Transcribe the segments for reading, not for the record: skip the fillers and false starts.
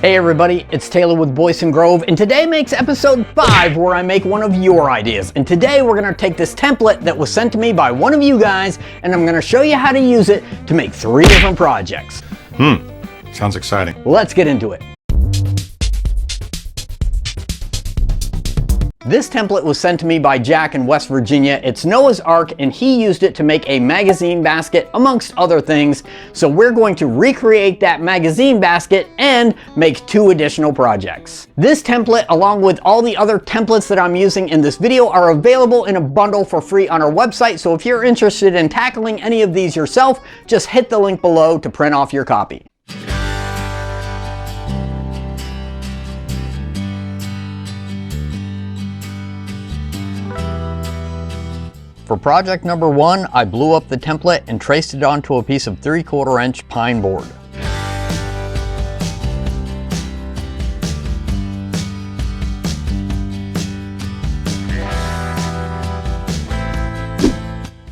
Hey everybody, it's Taylor with Boydston Grove, and today makes episode 5 where I make one of your ideas. And today we're going to take this template that was sent to me by one of you guys, and I'm going to show you how to use it to make 3 different projects. Sounds exciting. Let's get into it. This template was sent to me by Jack in West Virginia. It's Noah's Ark, and he used it to make a magazine basket, amongst other things. So we're going to recreate that magazine basket and make 2 additional projects. This template, along with all the other templates that I'm using in this video, are available in a bundle for free on our website. So if you're interested in tackling any of these yourself, just hit the link below to print off your copy. For project number 1, I blew up the template and traced it onto a piece of 3/4 inch pine board.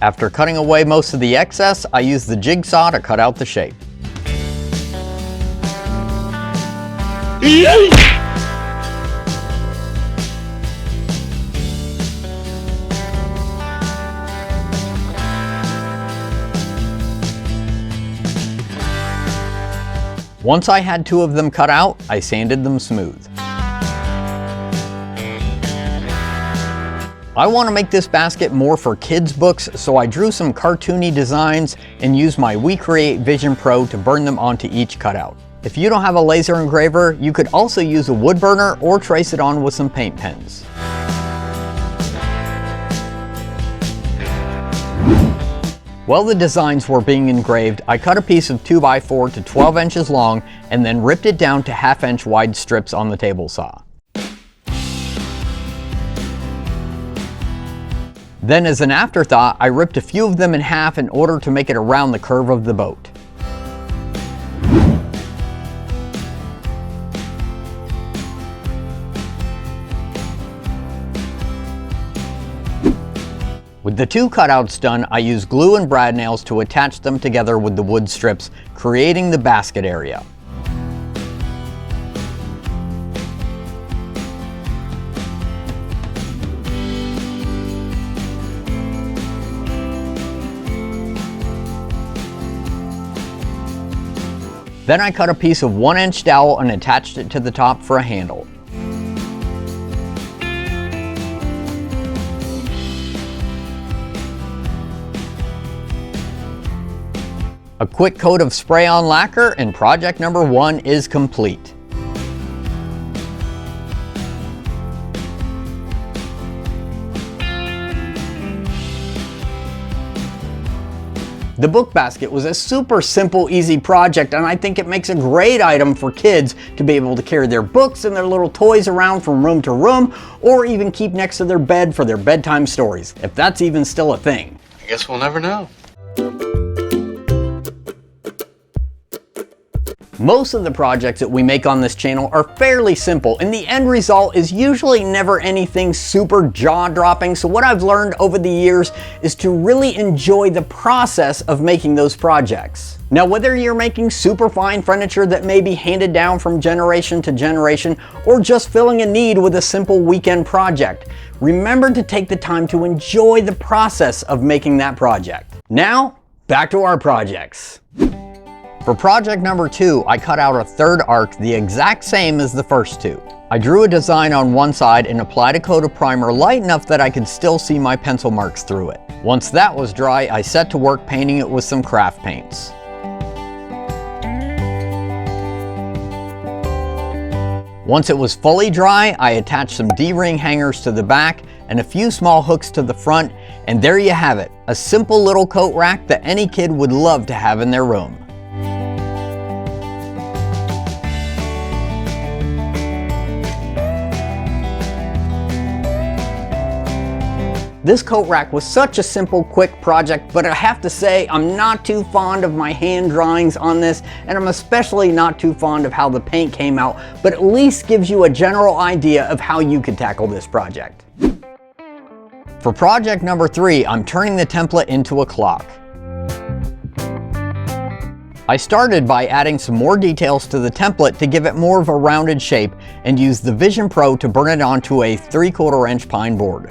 After cutting away most of the excess, I used the jigsaw to cut out the shape. Once I had 2 of them cut out, I sanded them smooth. I want to make this basket more for kids' books, so I drew some cartoony designs and used my We Create Vision Pro to burn them onto each cutout. If you don't have a laser engraver, you could also use a wood burner or trace it on with some paint pens. While the designs were being engraved, I cut a piece of 2x4 to 12 inches long and then ripped it down to 1/2 inch wide strips on the table saw. Then as an afterthought, I ripped a few of them in half in order to make it around the curve of the boat. With the 2 cutouts done, I used glue and brad nails to attach them together with the wood strips, creating the basket area. Then I cut a piece of 1-inch dowel and attached it to the top for a handle. A quick coat of spray-on lacquer and project number 1 is complete. The book basket was a super simple, easy project, and I think it makes a great item for kids to be able to carry their books and their little toys around from room to room, or even keep next to their bed for their bedtime stories, if that's even still a thing. I guess we'll never know. Most of the projects that we make on this channel are fairly simple, and the end result is usually never anything super jaw-dropping. So what I've learned over the years is to really enjoy the process of making those projects. Now, whether you're making super fine furniture that may be handed down from generation to generation, or just filling a need with a simple weekend project, remember to take the time to enjoy the process of making that project. Now, back to our projects. For project number 2, I cut out a 3rd arc the exact same as the first 2. I drew a design on one side and applied a coat of primer light enough that I could still see my pencil marks through it. Once that was dry, I set to work painting it with some craft paints. Once it was fully dry, I attached some D-ring hangers to the back and a few small hooks to the front, and there you have it, a simple little coat rack that any kid would love to have in their room. This coat rack was such a simple, quick project, but I have to say I'm not too fond of my hand drawings on this, and I'm especially not too fond of how the paint came out, but at least gives you a general idea of how you could tackle this project. For project number 3, I'm turning the template into a clock. I started by adding some more details to the template to give it more of a rounded shape and used the Vision Pro to burn it onto a 3/4 inch pine board.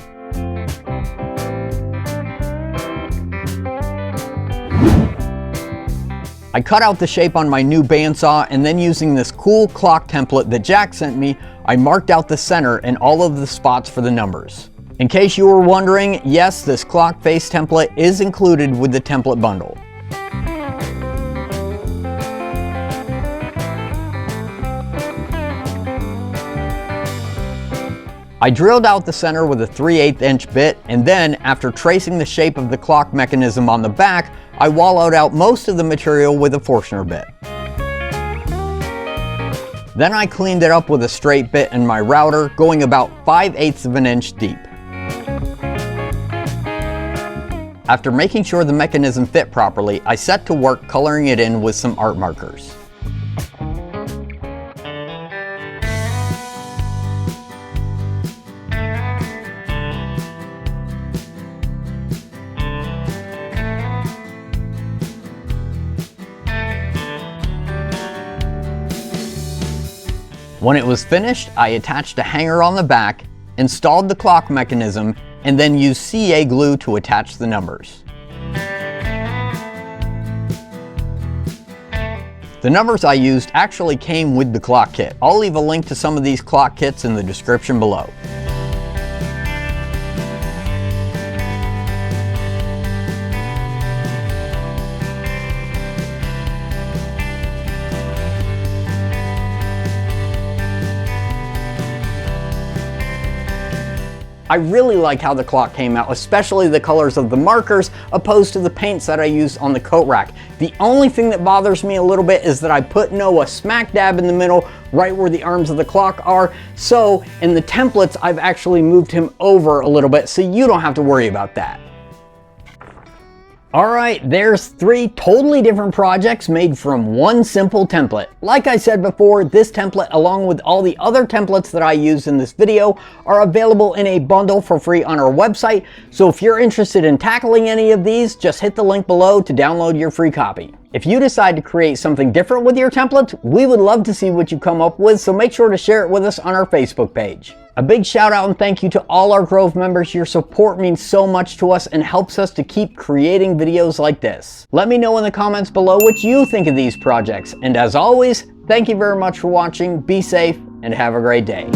I cut out the shape on my new bandsaw, and then using this cool clock template that Jack sent me, I marked out the center and all of the spots for the numbers. In case you were wondering, yes, this clock face template is included with the template bundle. I drilled out the center with a 3/8 inch bit, and then, after tracing the shape of the clock mechanism on the back, I wallowed out most of the material with a Forstner bit. Then I cleaned it up with a straight bit and my router, going about 5/8 of an inch deep. After making sure the mechanism fit properly, I set to work coloring it in with some art markers. When it was finished, I attached a hanger on the back, installed the clock mechanism, and then used CA glue to attach the numbers. The numbers I used actually came with the clock kit. I'll leave a link to some of these clock kits in the description below. I really like how the clock came out, especially the colors of the markers opposed to the paints that I used on the coat rack. The only thing that bothers me a little bit is that I put Noah smack dab in the middle, right where the arms of the clock are. So in the templates, I've actually moved him over a little bit so you don't have to worry about that. Alright, there's 3 totally different projects made from one simple template. Like I said before, this template, along with all the other templates that I use in this video, are available in a bundle for free on our website. So if you're interested in tackling any of these, just hit the link below to download your free copy. If you decide to create something different with your templates, we would love to see what you come up with, so make sure to share it with us on our Facebook page. A big shout out and thank you to all our Grove members. Your support means so much to us and helps us to keep creating videos like this. Let me know in the comments below what you think of these projects. And as always, thank you very much for watching, be safe, and have a great day.